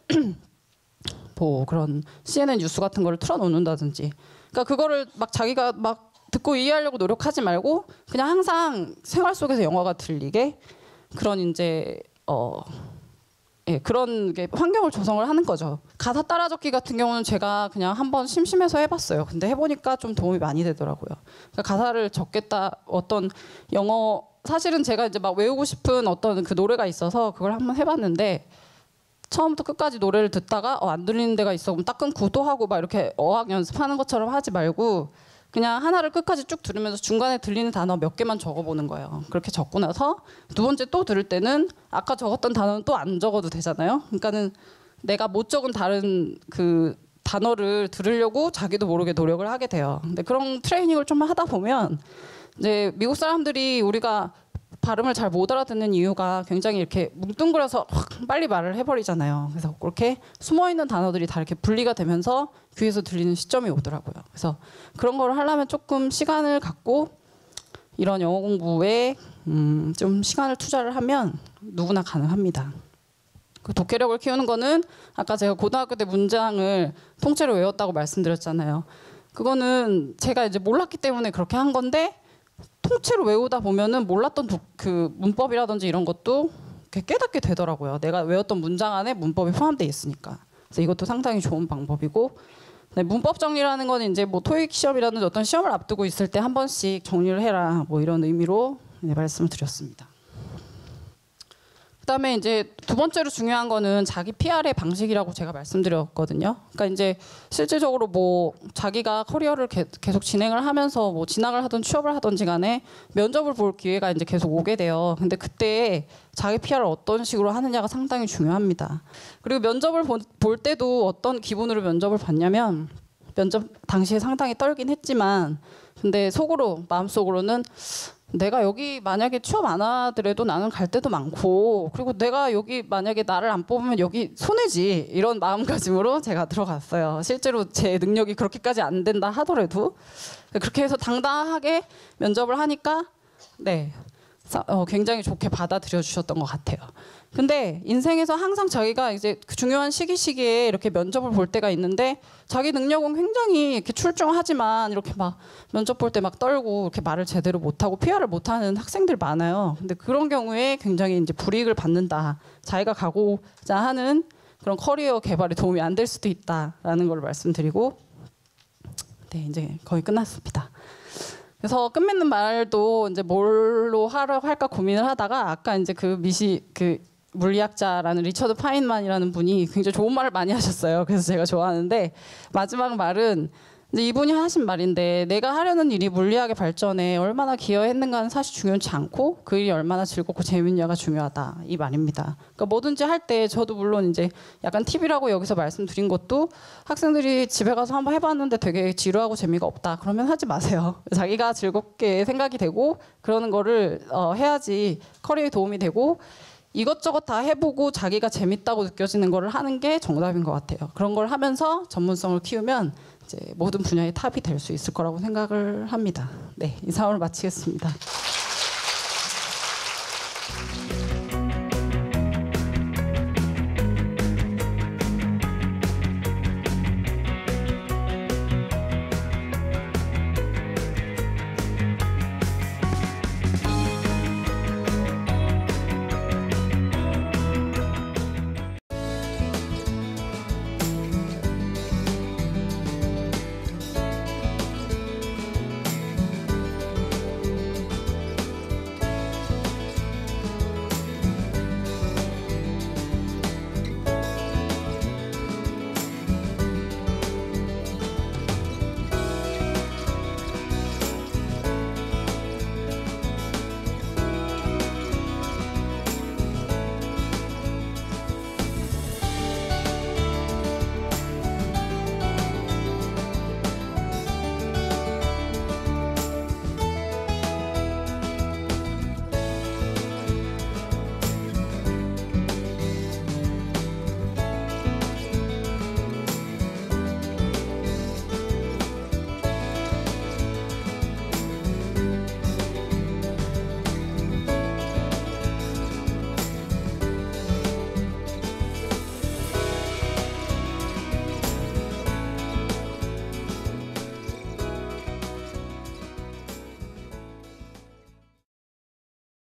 뭐 그런 CNN 뉴스 같은 거를 틀어놓는다든지. 그러니까 그거를 막 자기가 막 듣고 이해하려고 노력하지 말고 그냥 항상 생활 속에서 영화가 들리게 그런 이제 그런 게 환경을 조성을 하는 거죠. 가사 따라 적기 같은 경우는 제가 그냥 한번 심심해서 해봤어요. 근데 해보니까 좀 도움이 많이 되더라고요. 그러니까 가사를 적겠다 어떤 영어 사실은 제가 이제 막 외우고 싶은 어떤 그 노래가 있어서 그걸 한번 해봤는데. 처음부터 끝까지 노래를 듣다가 안 들리는 데가 있어 그럼 딱 끊고 또 하고 막 이렇게 어학 연습하는 것처럼 하지 말고 그냥 하나를 끝까지 쭉 들으면서 중간에 들리는 단어 몇 개만 적어보는 거예요. 그렇게 적고 나서 두 번째 또 들을 때는 아까 적었던 단어는 또 안 적어도 되잖아요. 그러니까는 내가 못 적은 다른 그 단어를 들으려고 자기도 모르게 노력을 하게 돼요. 근데 그런 트레이닝을 좀 하다 보면 이제 미국 사람들이 우리가 발음을 잘 못 알아듣는 이유가 굉장히 이렇게 뭉뚱그려서 확 빨리 말을 해버리잖아요. 그래서 그렇게 숨어있는 단어들이 다 이렇게 분리가 되면서 귀에서 들리는 시점이 오더라고요. 그래서 그런 거를 하려면 조금 시간을 갖고 이런 영어 공부에 좀 시간을 투자를 하면 누구나 가능합니다. 그 독해력을 키우는 거는 아까 제가 고등학교 때 문장을 통째로 외웠다고 말씀드렸잖아요. 그거는 제가 이제 몰랐기 때문에 그렇게 한 건데 통째로 외우다 보면은 몰랐던 그 문법이라든지 이런 것도 깨닫게 되더라고요. 내가 외웠던 문장 안에 문법이 포함되어 있으니까. 그래서 이것도 상당히 좋은 방법이고, 네, 문법 정리라는 건 이제 뭐 토익 시험이라든지 어떤 시험을 앞두고 있을 때 한 번씩 정리를 해라, 뭐 이런 의미로 말씀을 드렸습니다. 그다음에 이제 두 번째로 중요한 거는 자기 PR의 방식이라고 제가 말씀드렸거든요. 그러니까 이제 실질적으로 뭐 자기가 커리어를 계속 진행을 하면서 뭐 진학을 하든 취업을 하든지 간에 면접을 볼 기회가 이제 계속 오게 돼요. 근데 그때 자기 PR을 어떤 식으로 하느냐가 상당히 중요합니다. 그리고 면접을 볼 때도 어떤 기분으로 면접을 봤냐면, 면접 당시에 상당히 떨긴 했지만 근데 속으로, 마음속으로는 내가 여기 만약에 취업 안 하더라도 나는 갈 데도 많고, 그리고 내가 여기 만약에 나를 안 뽑으면 여기 손해지, 이런 마음가짐으로 제가 들어갔어요. 실제로 제 능력이 그렇게까지 안 된다 하더라도 그렇게 해서 당당하게 면접을 하니까 네, 굉장히 좋게 받아들여 주셨던 것 같아요. 근데 인생에서 항상 자기가 이제 그 중요한 시기에 이렇게 면접을 볼 때가 있는데, 자기 능력은 굉장히 이렇게 출중하지만 이렇게 막 면접 볼 때 막 떨고 이렇게 말을 제대로 못하고 PR을 못하는 학생들 많아요. 근데 그런 경우에 굉장히 이제 불이익을 받는다, 자기가 가고자 하는 그런 커리어 개발에 도움이 안 될 수도 있다라는 걸 말씀드리고, 네, 이제 거의 끝났습니다. 그래서 끝맺는 말도 이제 뭘로 할까 고민을 하다가, 아까 이제 그 물리학자라는 리처드 파인만이라는 분이 굉장히 좋은 말을 많이 하셨어요. 그래서 제가 좋아하는데, 마지막 말은 이제 이분이 하신 말인데, 내가 하려는 일이 물리학의 발전에 얼마나 기여했는가는 사실 중요치 않고 그 일이 얼마나 즐겁고 재밌냐가 중요하다, 이 말입니다. 그러니까 뭐든지 할 때 저도 물론 이제 약간 팁이라고 여기서 말씀드린 것도, 학생들이 집에 가서 한번 해봤는데 되게 지루하고 재미가 없다 그러면 하지 마세요. 자기가 즐겁게 생각이 되고 그러는 거를 해야지 커리어에 도움이 되고, 이것저것 다 해보고 자기가 재밌다고 느껴지는 거를 하는 게 정답인 것 같아요. 그런 걸 하면서 전문성을 키우면 이제 모든 분야의 탑이 될 수 있을 거라고 생각을 합니다. 네, 이상으로 마치겠습니다.